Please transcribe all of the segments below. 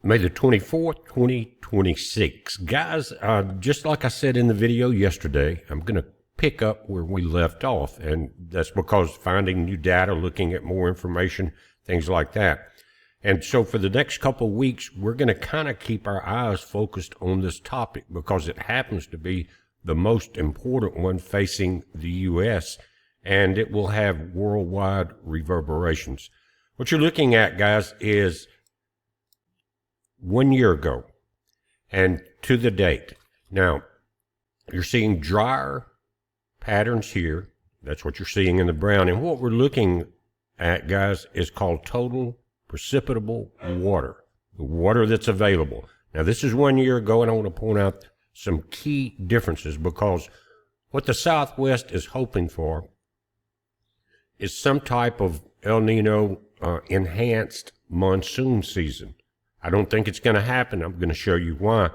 May the 24th, 2026. Guys, just like I said in the video yesterday, I'm going to pick up where we left off, and that's because finding new data, looking at more information, things like that. And so for the next couple of weeks, we're going to kind of keep our eyes focused on this topic because it happens to be the most important one facing the U.S., and it will have worldwide reverberations. What you're looking at, guys, is 1 year ago and to the date. Now, you're seeing drier patterns here. That's what you're seeing in the brown. And what we're looking at, guys, is called total precipitable water, the water that's available. Now, this is 1 year ago, and I want to point out some key differences because what the Southwest is hoping for is some type of El Nino enhanced monsoon season. I don't think it's going to happen. I'm going to show you why.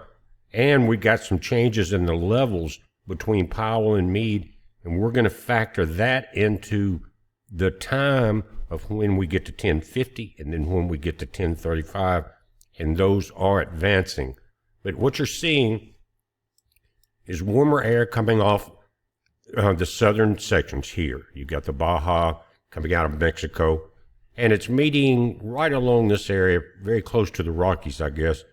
And we got some changes in the levels between Powell and Mead, and we're going to factor that into the time of when we get to 1050 and then when we get to 1035, and those are advancing. But what you're seeing is warmer air coming off the southern sections here. You've got the Baja coming out of Mexico, and it's meeting right along this area, very close to the Rockies, I guess.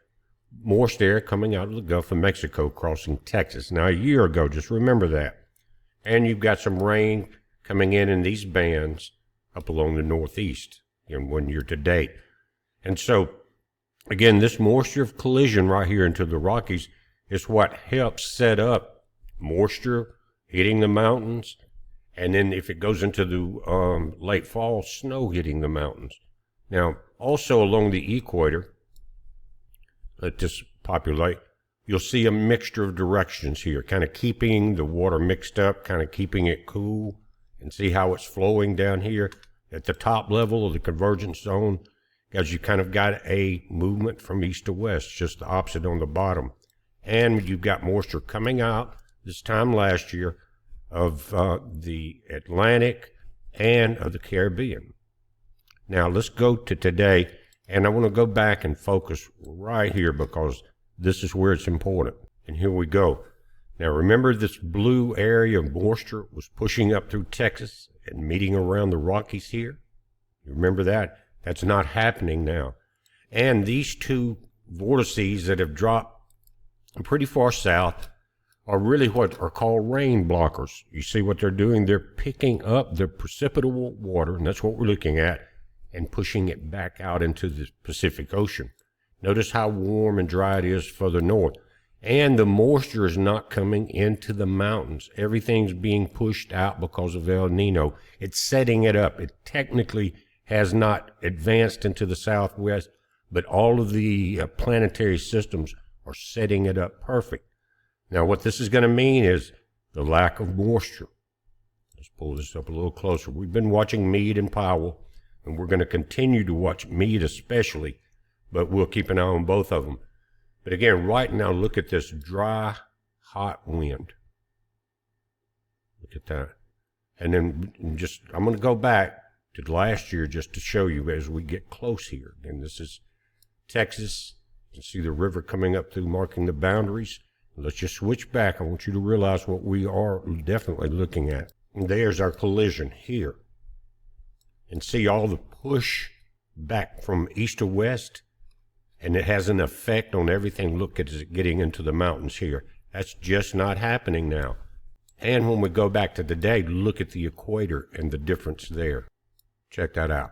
Moist air coming out of the Gulf of Mexico, crossing Texas. Now, a year ago, just remember that. And you've got some rain coming in these bands up along the northeast in 1 year to date. And so, again, this moisture of collision right here into the Rockies is what helps set up moisture hitting the mountains. And then if it goes into the late fall, snow hitting the mountains. Now, also along the equator, let this populate, you'll see a mixture of directions here, kind of keeping the water mixed up, kind of keeping it cool, and see how it's flowing down here at the top level of the convergence zone, as you kind of got a movement from east to west, just the opposite on the bottom. And you've got moisture coming out this time last year of the Atlantic and of the Caribbean. Now let's go to today, and I want to go back and focus right here because this is where it's important. And here we go. Now remember, this blue area of moisture was pushing up through Texas and meeting around the Rockies here. You remember that? That's not happening now. And these two vortices that have dropped pretty far south are really what are called rain blockers. You see what they're doing? They're picking up the precipitable water, and that's what we're looking at, and pushing it back out into the Pacific Ocean. Notice how warm and dry it is further north. And the moisture is not coming into the mountains. Everything's being pushed out because of El Nino. It's setting it up. It technically has not advanced into the Southwest, but all of the planetary systems are setting it up perfect. Now, what this is going to mean is the lack of moisture. Let's pull this up a little closer. We've been watching Mead and Powell, and we're going to continue to watch Mead especially, but we'll keep an eye on both of them. But again, right now, look at this dry, hot wind. Look at that. And then I'm going to go back to last year just to show you as we get close here. And this is Texas. You can see the river coming up through, marking the boundaries. Let's just switch back. I want you to realize what we are definitely looking at. And there's our collision here. And see all the push back from east to west? And it has an effect on everything. Look at it getting into the mountains here. That's just not happening now. And when we go back to today, look at the equator and the difference there. Check that out.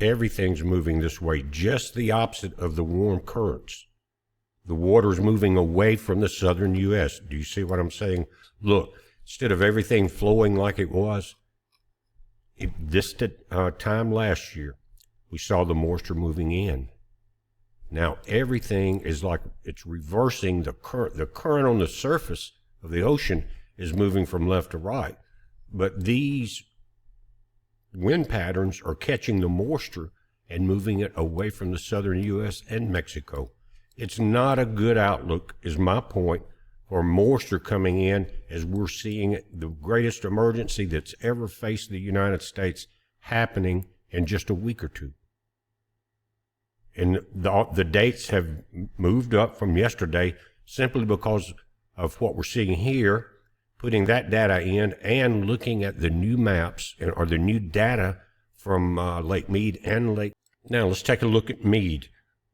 Everything's moving this way, just the opposite of the warm currents. The water is moving away from the southern U.S. Do you see what I'm saying? Look, instead of everything flowing like it was, this time last year, we saw the moisture moving in. Now everything is like it's reversing the current. The current on the surface of the ocean is moving from left to right. But these wind patterns are catching the moisture and moving it away from the southern U.S. and Mexico. It's not a good outlook, is my point, for moisture coming in as we're seeing the greatest emergency that's ever faced the United States happening in just a week or two. And the dates have moved up from yesterday simply because of what we're seeing here, putting that data in and looking at the new maps or the new data from Lake Mead and Lake. Now let's take a look at Mead.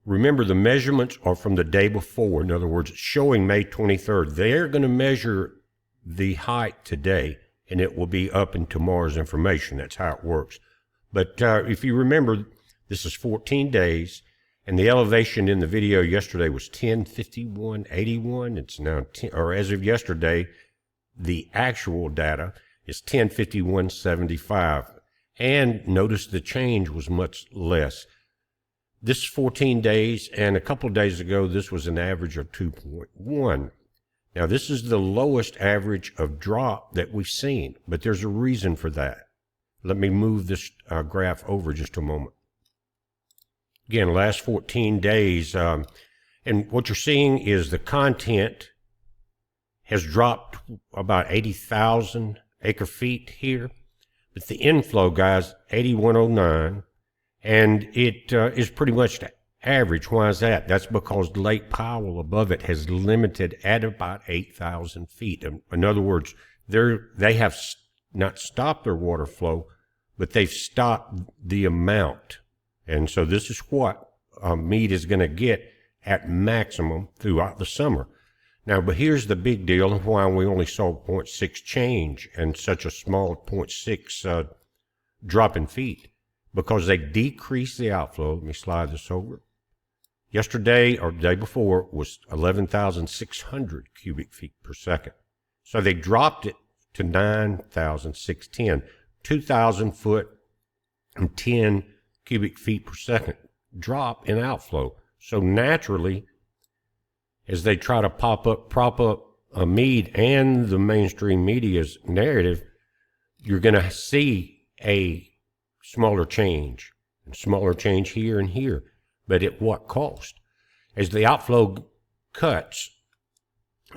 Remember, the measurements are from the day before. In other words, it's showing May 23rd. They're going to measure the height today, and it will be up in tomorrow's information. That's how it works. But if you remember, this is 14 days, and the elevation in the video yesterday was 1051.81. It's now 10, or as of yesterday, the actual data is 1051.75. And notice the change was much less. This is 14 days, and a couple of days ago, this was an average of 2.1. Now, this is the lowest average of drop that we've seen, but there's a reason for that. Let me move this graph over just a moment. Again, last 14 days, and what you're seeing is the content has dropped about 80,000 acre feet here, but the inflow, guys, 8109. And it is pretty much the average. Why is that? That's because Lake Powell above it has limited at about 8,000 feet. In other words, they have not stopped their water flow, but they've stopped the amount. And so this is what Mead is going to get at maximum throughout the summer. Now, but here's the big deal and why we only saw 0.6 change and such a small 0.6 drop in feet. Because they decreased the outflow. Let me slide this over. Yesterday or the day before was 11,600 cubic feet per second. So they dropped it to 9,610, 2,000 foot and 10 cubic feet per second drop in outflow. So naturally, as they try to prop up Mead and the mainstream media's narrative, you're going to see a smaller change, and smaller change here and here, but at what cost? As the outflow cuts,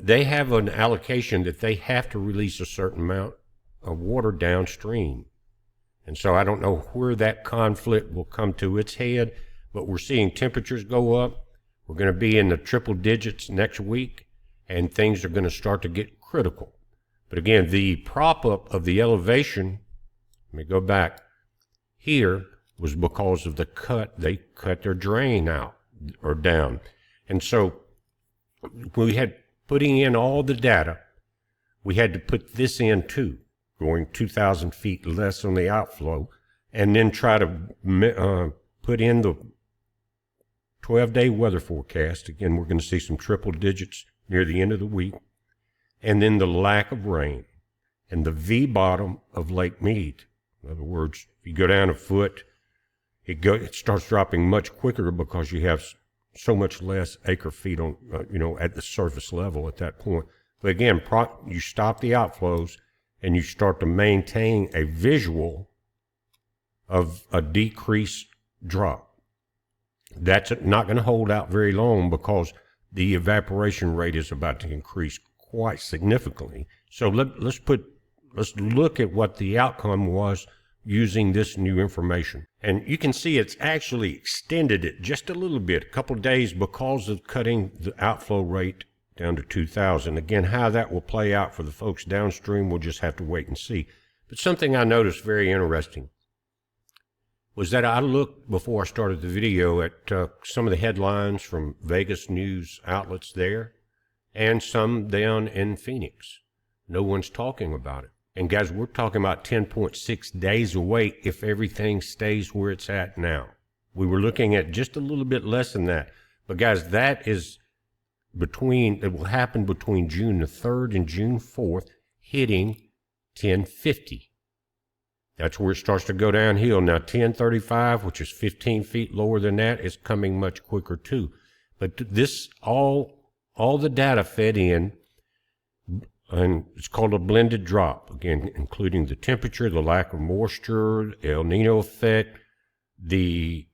they have an allocation that they have to release a certain amount of water downstream. And so I don't know where that conflict will come to its head, but we're seeing temperatures go up. We're going to be in the triple digits next week, and things are going to start to get critical. But again, the prop up of the elevation, let me go back, here was because of the cut. They cut their drain out or down. And so we had putting in all the data, we had to put this in too, going 2,000 feet less on the outflow, and then try to put in the 12-day weather forecast. Again, we're going to see some triple digits near the end of the week, and then the lack of rain and the V bottom of Lake Mead. In other words, if you go down a foot, it starts dropping much quicker because you have so much less acre feet on, at the surface level at that point. But again, you stop the outflows and you start to maintain a visual of a decreased drop. That's not going to hold out very long because the evaporation rate is about to increase quite significantly. So let's look at what the outcome was using this new information. And you can see it's actually extended it just a little bit, a couple of days, because of cutting the outflow rate down to 2,000. Again, how that will play out for the folks downstream, we'll just have to wait and see. But something I noticed very interesting was that I looked before I started the video at some of the headlines from Vegas news outlets there and some down in Phoenix. No one's talking about it. And guys, we're talking about 10.6 days away if everything stays where it's at now. We were looking at just a little bit less than that. But guys, that is it will happen between June the 3rd and June 4th, hitting 1050. That's where it starts to go downhill. Now 1035, which is 15 feet lower than that, is coming much quicker too. But this, all the data fed in, and it's called a blended drop, again, including the temperature, the lack of moisture, El Nino effect, the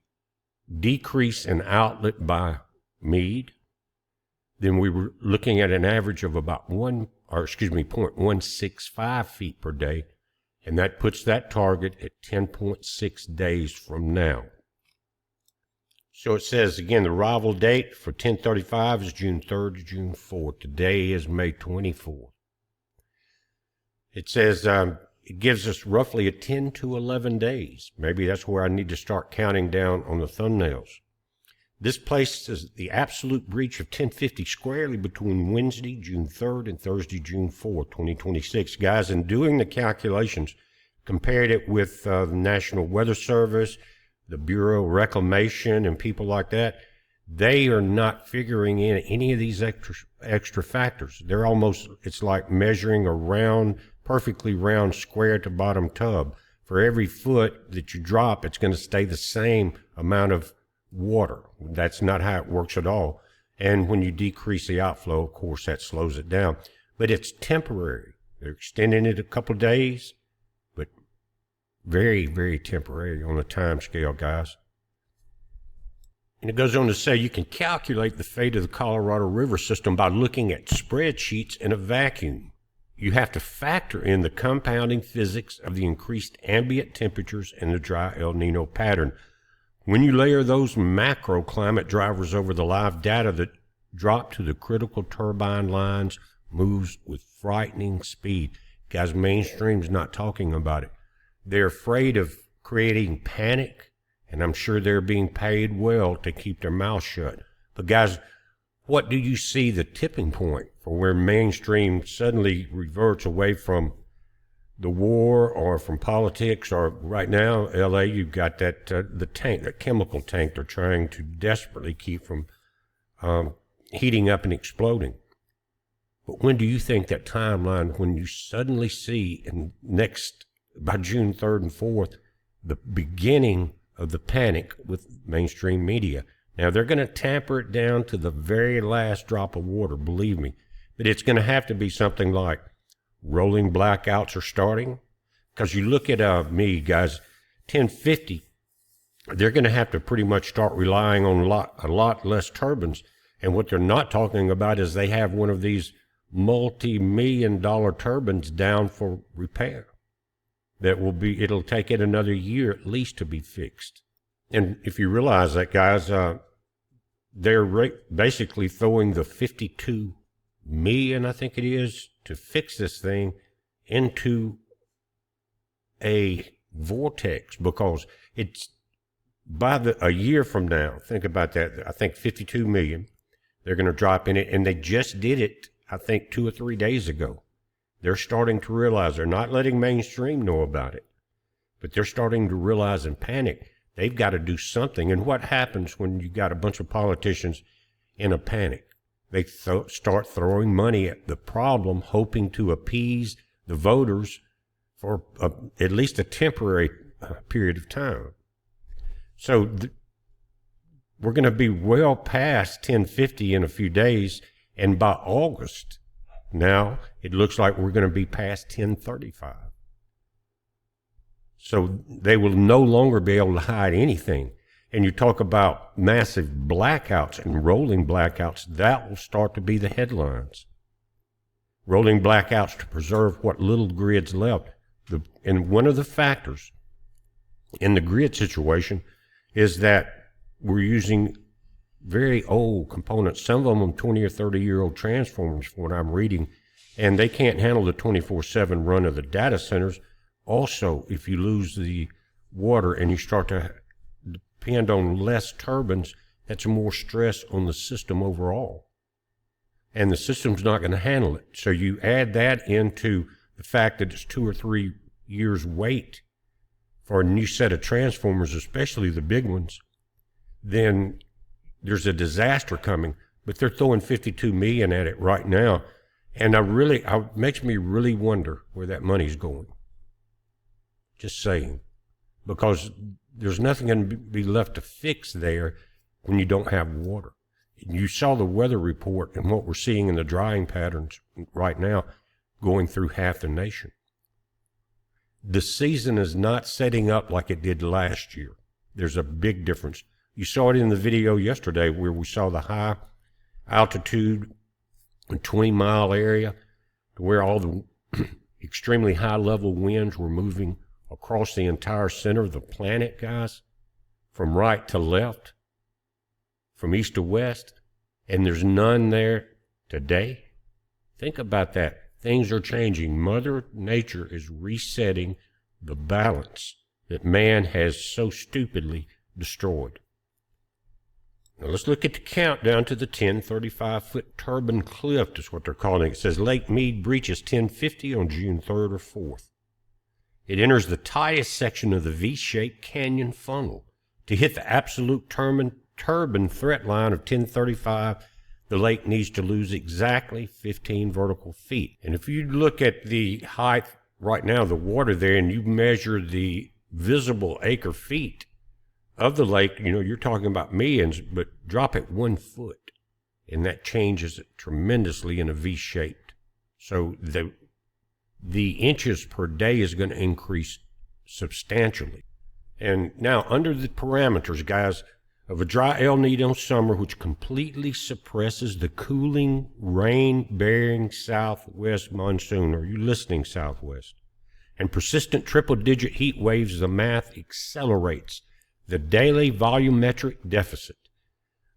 decrease in outlet by Mead. Then we were looking at an average of about 0.165 feet per day, and that puts that target at 10.6 days from now. So it says again, the arrival date for 1035 is June 3rd to June 4th. Today is May 24th. It says it gives us roughly a 10 to 11 days. Maybe that's where I need to start counting down on the thumbnails. This places the absolute breach of 1050 squarely between Wednesday, June 3rd and Thursday, June 4th, 2026. Guys, in doing the calculations, compared it with the National Weather Service, the Bureau of Reclamation, and people like that, they are not figuring in any of these extra factors. They're almost, it's like measuring a round, perfectly round square to bottom tub. For every foot that you drop, it's going to stay the same amount of water. That's not how it works at all. And when you decrease the outflow, of course, that slows it down. But it's temporary. They're extending it a couple of days, but very, very temporary on the time scale, guys. And it goes on to say you can calculate the fate of the Colorado River system by looking at spreadsheets in a vacuum. You have to factor in the compounding physics of the increased ambient temperatures and the dry El Nino pattern. When you layer those macro climate drivers over the live data that drop to the critical turbine lines, moves with frightening speed. Guys, mainstream's not talking about it. They're afraid of creating panic, and I'm sure they're being paid well to keep their mouth shut. But guys, what do you see the tipping point for where mainstream suddenly reverts away from the war or from politics? Or right now, LA, you've got that the tank, that chemical tank they're trying to desperately keep from heating up and exploding. But when do you think that timeline, when you suddenly see by June 3rd and 4th, the beginning of the panic with mainstream media? Now, they're going to tamper it down to the very last drop of water, believe me. But it's going to have to be something like rolling blackouts are starting. Because you look at Mead, guys, 1050, they're going to have to pretty much start relying on a lot less turbines. And what they're not talking about is they have one of these multi-million-dollar turbines down for repair. It'll take it another year at least to be fixed. And if you realize that, guys, they're basically throwing the $52 million, I think it is, to fix this thing into a vortex, because it's a year from now. Think about that. I think 52 million they're going to drop in it, and they just did it, I think, 2 or 3 days ago. They're starting to realize, they're not letting mainstream know about it, but they're starting to realize and panic. They've got to do something. And what happens when you got a bunch of politicians in a panic? They start throwing money at the problem, hoping to appease the voters for at least a temporary period of time. So we're going to be well past 1050 in a few days, and by August, now it looks like we're going to be past 1035. So they will no longer be able to hide anything. And you talk about massive blackouts and rolling blackouts, that will start to be the headlines. Rolling blackouts to preserve what little grid's left. And one of the factors in the grid situation is that we're using very old components, some of them 20 or 30-year-old transformers, from what I'm reading, and they can't handle the 24/7 run of the data centers. Also, if you lose the water and you start to depend on less turbines, that's more stress on the system overall. And the system's not going to handle it. So you add that into the fact that it's 2 or 3 years wait for a new set of transformers, especially the big ones, then there's a disaster coming. But they're throwing 52 million at it right now. And it makes me really wonder where that money's going. Just saying. Because there's nothing going to be left to fix there when you don't have water. You saw the weather report and what we're seeing in the drying patterns right now going through half the nation. The season is not setting up like it did last year. There's a big difference. You saw it in the video yesterday where we saw the high altitude 20-mile area where all the extremely high-level winds were moving across the entire center of the planet, guys, from right to left. from east to west, and there's none there today? Think about that. Things are changing. Mother Nature is resetting the balance that man has so stupidly destroyed. Now let's look at the countdown to the 1035-foot turbine cliff, is what they're calling it. It says Lake Mead breaches 1050 on June 3rd or 4th. It enters the tightest section of the V-shaped canyon funnel. To hit the absolute turbine threat line of 1035, the lake needs to lose exactly 15 vertical feet. And if you look at the height right now, the water there, and you measure the visible acre feet of the lake, you're talking about millions, but drop it 1 foot, and that changes it tremendously in a V-shaped. So the inches per day is going to increase substantially. And now, under the parameters, guys, of a dry El Niño summer which completely suppresses the cooling, rain-bearing southwest monsoon, are you listening, southwest? And persistent triple-digit heat waves, the math accelerates the daily volumetric deficit.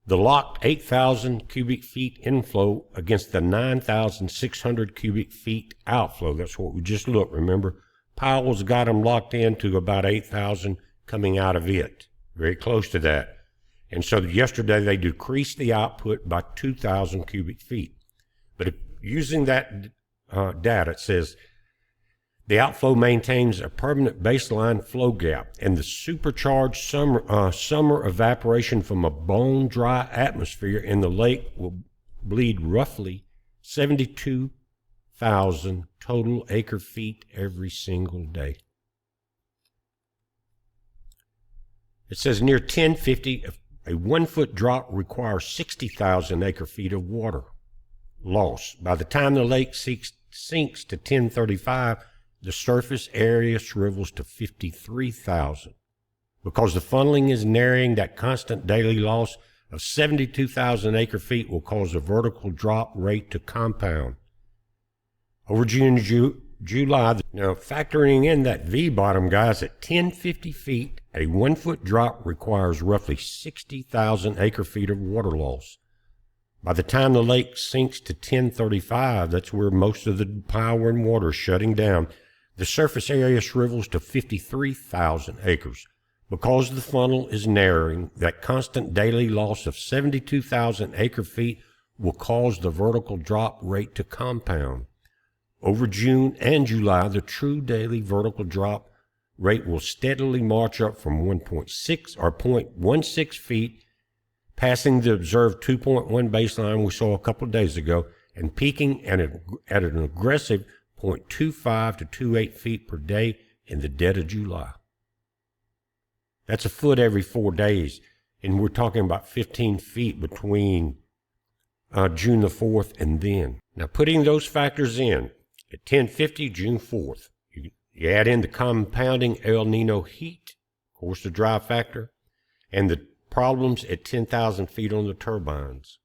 The locked 8,000 cubic feet inflow against the 9,600 cubic feet outflow. That's what we just looked, remember? Powell's got them locked into about 8,000 coming out of it, very close to that. And so yesterday they decreased the output by 2,000 cubic feet. But using that data, it says the outflow maintains a permanent baseline flow gap, and the supercharged summer evaporation from a bone-dry atmosphere in the lake will bleed roughly 72,000 total acre feet every single day. It says near 1050, a 1 foot drop requires 60,000 acre feet of water loss. By the time the lake sinks to 1035, the surface area shrivels to 53,000. Because the funneling is narrowing, that constant daily loss of 72,000 acre feet will cause the vertical drop rate to compound. Over June and July, now factoring in that V-bottom, guys, at 1050 feet, a 1 foot drop requires roughly 60,000 acre feet of water loss. By the time the lake sinks to 1035, that's where most of the power and water is shutting down, the surface area shrivels to 53,000 acres. Because the funnel is narrowing, that constant daily loss of 72,000 acre feet will cause the vertical drop rate to compound. Over June and July, the true daily vertical drop rate will steadily march up from 1.6 or 0.16 feet, passing the observed 2.1 baseline we saw a couple of days ago, and peaking at an aggressive 0.25 to 28 feet per day in the dead of July. That's a foot every 4 days, and we're talking about 15 feet between June the 4th and then. Now, putting those factors in, at 1050, June 4th, you add in the compounding El Niño heat, of course the dry factor, and the problems at 10,000 feet on the turbines.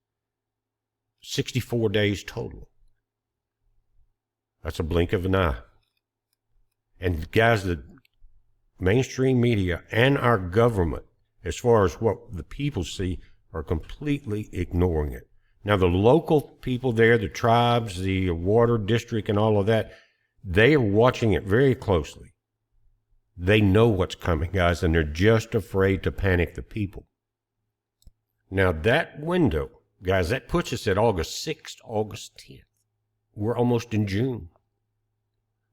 64 days total. That's a blink of an eye. And guys, the mainstream media and our government, as far as what the people see, are completely ignoring it. Now, the local people there, the tribes, the water district, and all of that, they are watching it very closely. They know what's coming, guys, and they're just afraid to panic the people. Now, that window, guys, that puts us at August 6th, August 10th. We're almost in June.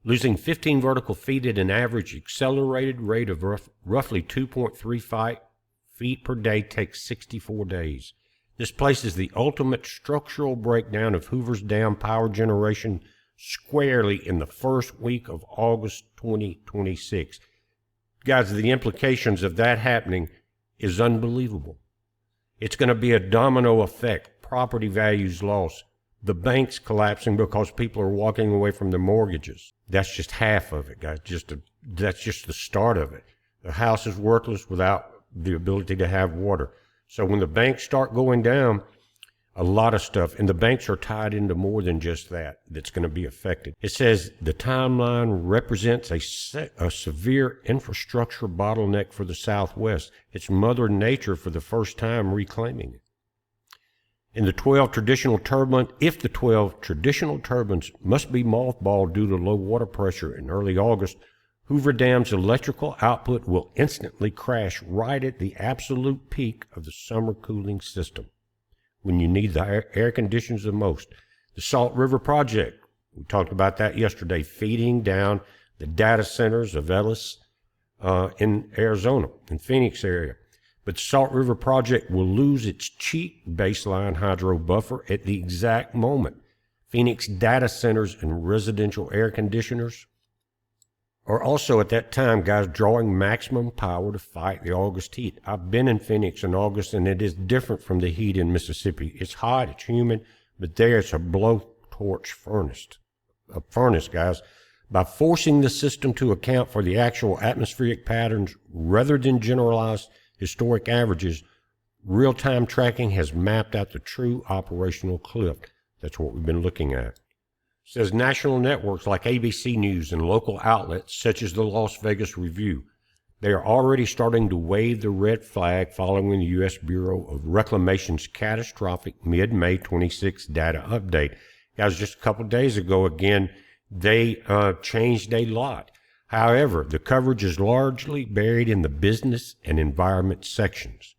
Losing 15 vertical feet at an average accelerated rate of roughly 2.35 feet per day takes 64 days. This places the ultimate structural breakdown of Hoover's Dam power generation squarely in the first week of August 2026. Guys, the implications of that happening is unbelievable. It's going to be a domino effect, property values lost, the banks collapsing because people are walking away from their mortgages. That's just half of it, guys. That's just the start of it. The house is worthless without the ability to have water. So when the banks start going down, a lot of stuff, and the banks are tied into more than just that's going to be affected. It says the timeline represents a severe infrastructure bottleneck for the Southwest. It's Mother Nature for the first time reclaiming it. In the 12 traditional turbines, if the 12 traditional turbines must be mothballed due to low water pressure in early August, Hoover Dam's electrical output will instantly crash right at the absolute peak of the summer cooling system, when you need the air conditions the most. The Salt River Project, we talked about that yesterday, feeding down the data centers of Ellis in Arizona, in Phoenix area. But the Salt River Project will lose its cheap baseline hydro buffer at the exact moment Phoenix data centers and residential air conditioners are also at that time, guys, drawing maximum power to fight the August heat. I've been in Phoenix in August, and it is different from the heat in Mississippi. It's hot, it's humid, but there it's a blowtorch furnace, guys. By forcing the system to account for the actual atmospheric patterns rather than generalized historic averages, real-time tracking has mapped out the true operational cliff. That's what we've been looking at. It says national networks like ABC News and local outlets such as the Las Vegas Review, they are already starting to wave the red flag following the U.S. Bureau of Reclamation's catastrophic mid-May 26 data update. Guys, just a couple days ago, again, they changed a lot. However, the coverage is largely buried in the business and environment sections.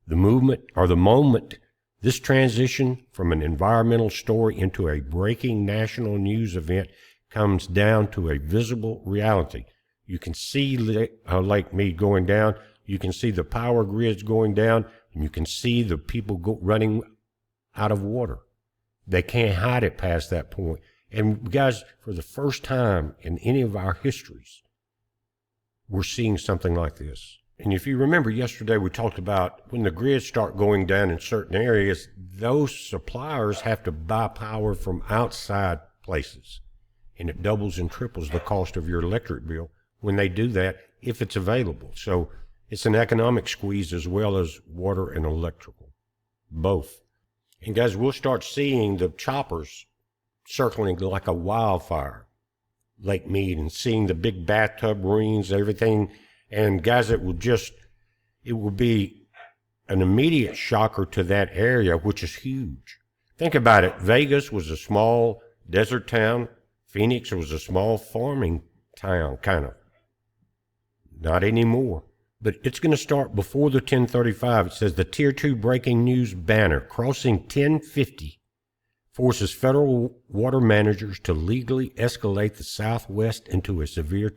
The moment this transition from an environmental story into a breaking national news event comes down to a visible reality. You can see Lake Mead going down, you can see the power grids going down, and you can see the people running out of water. They can't hide it past that point. And guys, for the first time in any of our histories, we're seeing something like this. And if you remember yesterday, we talked about when the grids start going down in certain areas, those suppliers have to buy power from outside places. And it doubles and triples the cost of your electric bill when they do that, if it's available. So it's an economic squeeze as well as water and electrical, both. And guys, we'll start seeing the choppers circling like a wildfire, Lake Mead, and seeing the big bathtub rings, everything. And guys, it will be an immediate shocker to that area, which is huge. Think about it. Vegas was a small desert town. Phoenix was a small farming town, kind of. Not anymore. But it's going to start before the 1035. It says the Tier 2 breaking news banner crossing 1050 forces federal water managers to legally escalate the Southwest into a severe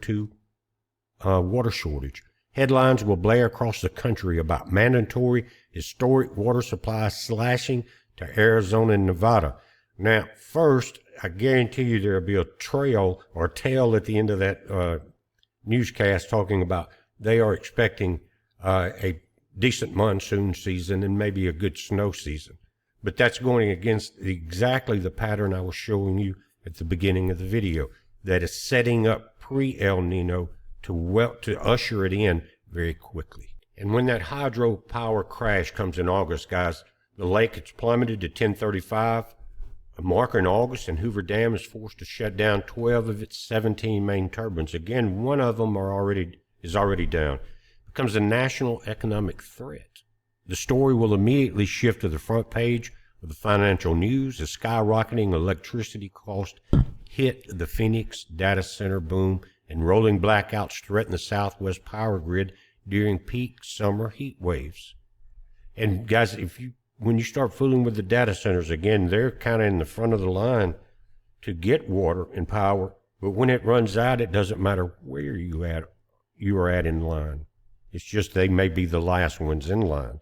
water shortage. Headlines will blare across the country about mandatory historic water supply slashing to Arizona and Nevada. Now, first, I guarantee you there will be a trail or tail at the end of that newscast talking about they are expecting a decent monsoon season and maybe a good snow season. But that's going against exactly the pattern I was showing you at the beginning of the video, that is setting up pre-El Nino to usher it in very quickly. And when that hydropower crash comes in August, guys, the lake has plummeted to 1035, a marker in August, and Hoover Dam is forced to shut down 12 of its 17 main turbines. Again, one of them is already down. It becomes a national economic threat. The story will immediately shift to the front page of the financial news as skyrocketing electricity costs hit the Phoenix data center boom and rolling blackouts threaten the Southwest power grid during peak summer heat waves. And guys, when you start fooling with the data centers, again, they're kind of in the front of the line to get water and power, but when it runs out, it doesn't matter where you are at in line. It's just they may be the last ones in line.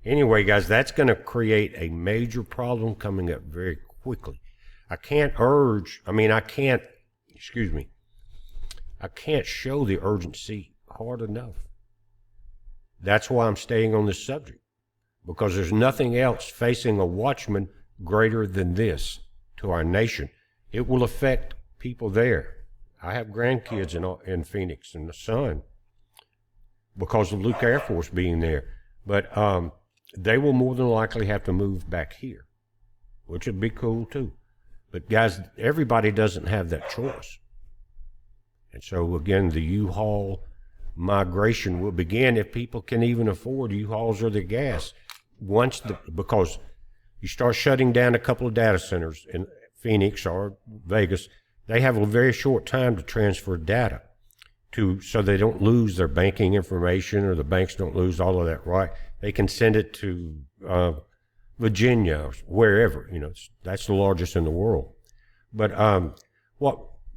Anyway, guys, that's going to create a major problem coming up very quickly. I can't show the urgency hard enough. That's why I'm staying on this subject, because there's nothing else facing a watchman greater than this to our nation. It will affect people there. I have grandkids in Phoenix and the son because of Luke Air Force being there. But they will more than likely have to move back here, which would be cool too. But guys, everybody doesn't have that choice. And so again, the U-Haul migration will begin if people can even afford U-Hauls or the gas. Because You start shutting down a couple of data centers in Phoenix or Vegas, they have a very short time to transfer data so they don't lose their banking information, or the banks don't lose all of that, right? They can send it to Virginia or wherever, that's the largest in the world. But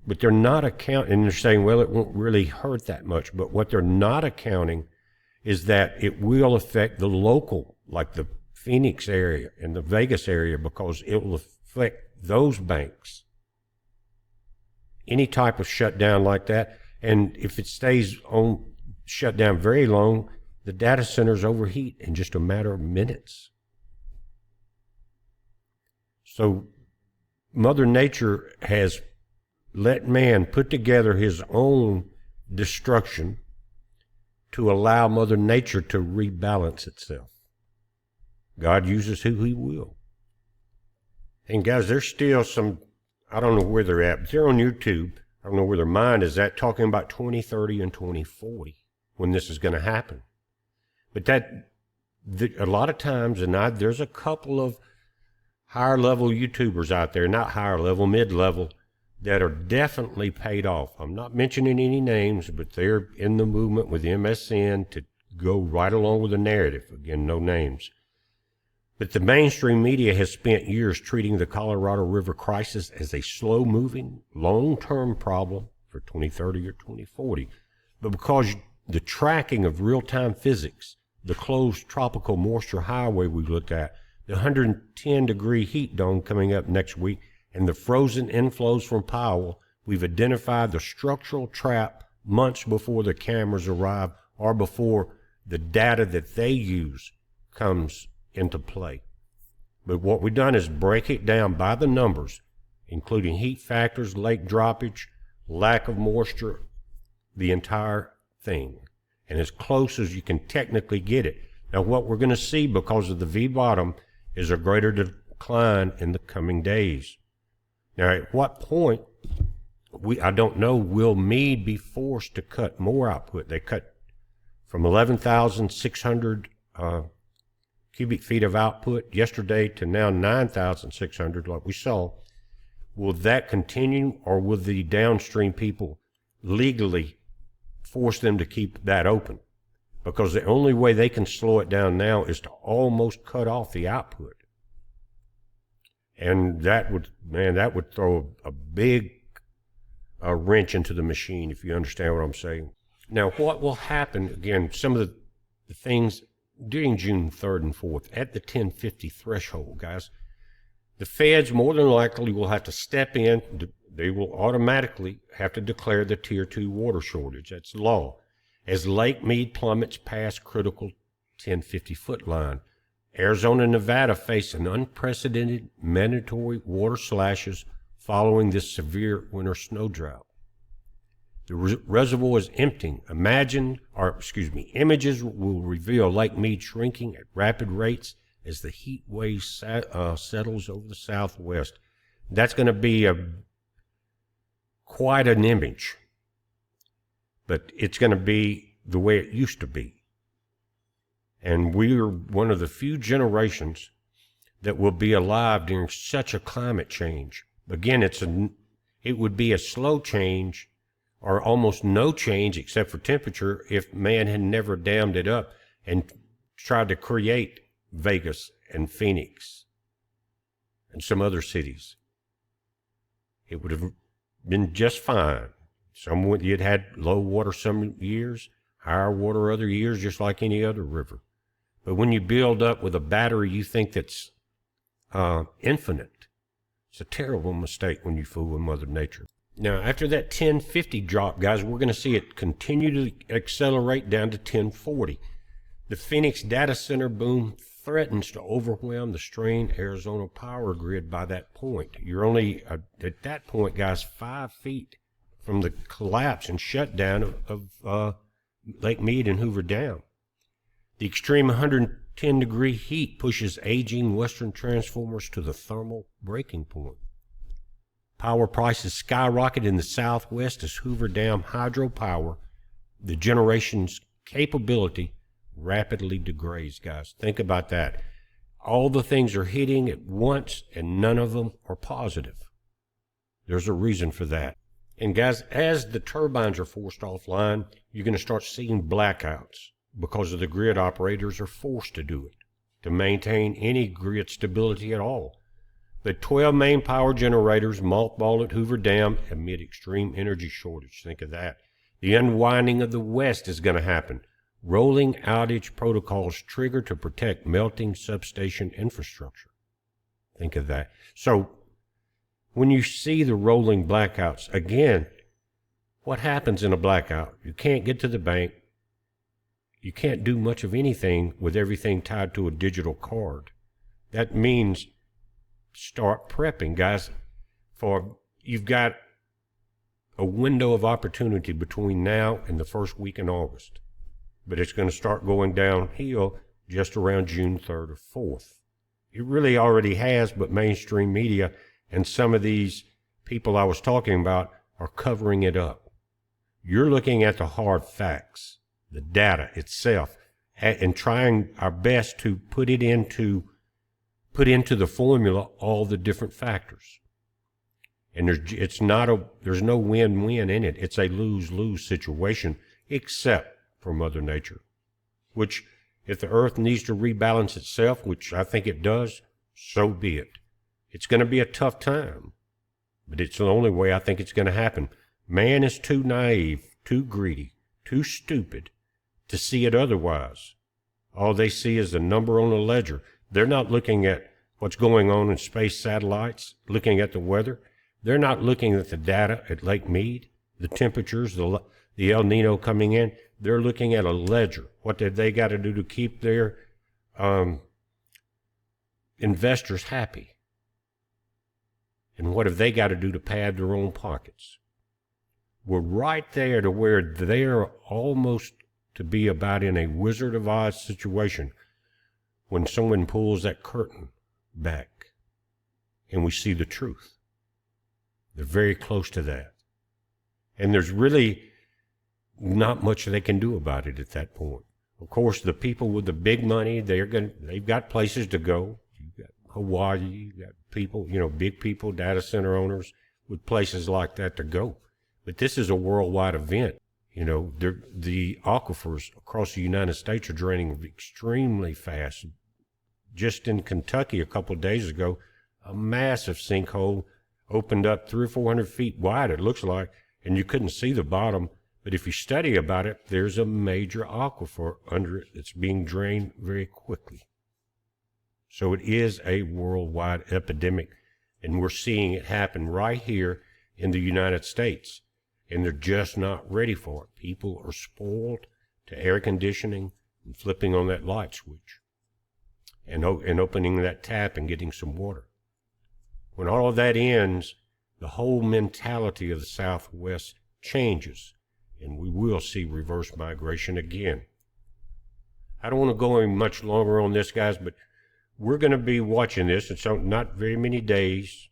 but they're not accounting, and they're saying, well, it won't really hurt that much. But what they're not accounting is that it will affect the local, like the Phoenix area and the Vegas area, because it will affect those banks. Any type of shutdown like that, and if it stays on shut down very long, the data centers overheat in just a matter of minutes. So Mother Nature has let man put together his own destruction to allow Mother Nature to rebalance itself. God uses who he will. And guys, there's still some, I don't know where they're at, but they're on YouTube. I don't know where their mind is at, talking about 2030 and 2040 when this is going to happen. But a lot of times, and there's a couple of higher level YouTubers out there, not higher level, mid-level, that are definitely paid off. I'm not mentioning any names, but they're in the movement with MSN to go right along with the narrative. Again, no names. But the mainstream media has spent years treating the Colorado River crisis as a slow-moving, long-term problem for 2030 or 2040. But because the tracking of real-time physics, the closed tropical moisture highway we looked at, the 110-degree heat dome coming up next week, and the frozen inflows from Powell, we've identified the structural trap months before the cameras arrive or before the data that they use comes into play. But what we've done is break it down by the numbers, including heat factors, lake droppage, lack of moisture, the entire thing, and as close as you can technically get it. Now, what we're going to see because of the V-bottom is a greater decline in the coming days. Now, at what point, I don't know, will Mead be forced to cut more output? They cut from 11,600 cubic feet of output yesterday to now 9,600, like we saw. Will that continue, or will the downstream people legally force them to keep that open? Because the only way they can slow it down now is to almost cut off the output. And that would throw a big wrench into the machine, if you understand what I'm saying. Now, what will happen, again, some of the things during June 3rd and 4th, at the 1050 threshold, guys, the feds more than likely will have to step in. They will automatically have to declare the Tier 2 water shortage. That's law. As Lake Mead plummets past critical 1050-foot line, Arizona and Nevada face an unprecedented mandatory water slashes following this severe winter snow drought. The reservoir is emptying. Images will reveal Lake Mead shrinking at rapid rates as the heat wave settles over the southwest. That's going to be quite an image, but it's going to be the way it used to be. And we are one of the few generations that will be alive during such a climate change. Again, it would be a slow change, or almost no change except for temperature, if man had never dammed it up and tried to create Vegas and Phoenix and some other cities. It would have been just fine. You'd had low water some years, higher water other years, just like any other river. But when you build up with a battery you think that's infinite, it's a terrible mistake when you fool with Mother Nature. Now, after that 1050 drop, guys, we're going to see it continue to accelerate down to 1040. The Phoenix data center boom threatens to overwhelm the strained Arizona power grid by that point. You're only, at that point, guys, 5 feet from the collapse and shutdown of Lake Mead and Hoover Dam. The extreme 110-degree heat pushes aging western transformers to the thermal breaking point. Power prices skyrocket in the southwest as Hoover Dam hydropower, the generation's capability, rapidly degrades, guys. Think about that. All the things are hitting at once, and none of them are positive. There's a reason for that. And guys, as the turbines are forced offline, you're going to start seeing blackouts because of the grid operators are forced to do it to maintain any grid stability at all. The 12 main power generators mothballed at Hoover Dam amid extreme energy shortage. Think of that. The unwinding of the West is going to happen. Rolling outage protocols triggered to protect melting substation infrastructure. Think of that. So when you see the rolling blackouts, again, what happens in a blackout? You can't get to the bank. You can't do much of anything with everything tied to a digital card. That means start prepping, guys, for you've got a window of opportunity between now and the first week in August. But it's going to start going downhill just around June 3rd or 4th. It really already has, but mainstream media and some of these people I was talking about are covering it up. You're looking at the hard facts, the data itself, and trying our best to put into the formula all the different factors. And there's no win-win in it. It's a lose-lose situation, except for Mother Nature, which if the Earth needs to rebalance itself, which I think it does, so be it. It's going to be a tough time, but it's the only way I think it's going to happen. Man is too naive, too greedy, too stupid to see it otherwise. All they see is the number on the ledger. They're not looking at what's going on in space satellites, looking at the weather. They're not looking at the data at Lake Mead, the temperatures, the El Nino coming in. They're looking at a ledger. What have they got to do to keep their investors happy? And what have they got to do to pad their own pockets? We're right there to where they're almost to be about in a Wizard of Oz situation when someone pulls that curtain back and we see the truth. They're very close to that. And there's really not much they can do about it at that point. Of course, the people with the big money, they've got places to go. You've got Hawaii, you've got people, big people, data center owners with places like that to go. But this is a worldwide event. The aquifers across the United States are draining extremely fast. Just in Kentucky a couple of days ago, a massive sinkhole opened up 300 or 400 feet wide, it looks like, and you couldn't see the bottom. But if you study about it, there's a major aquifer under it that's being drained very quickly. So it is a worldwide epidemic, and we're seeing it happen right here in the United States, and they're just not ready for it. People are spoiled to air conditioning and flipping on that light switch and opening that tap and getting some water. When all of that ends, the whole mentality of the Southwest changes, and we will see reverse migration again. I don't want to go any much longer on this, guys, but we're going to be watching this. It's not very many days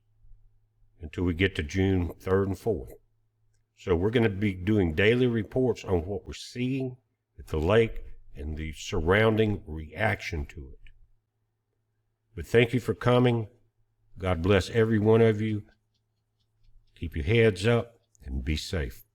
until we get to June 3rd and 4th. So we're going to be doing daily reports on what we're seeing at the lake and the surrounding reaction to it. But thank you for coming. God bless every one of you. Keep your heads up and be safe.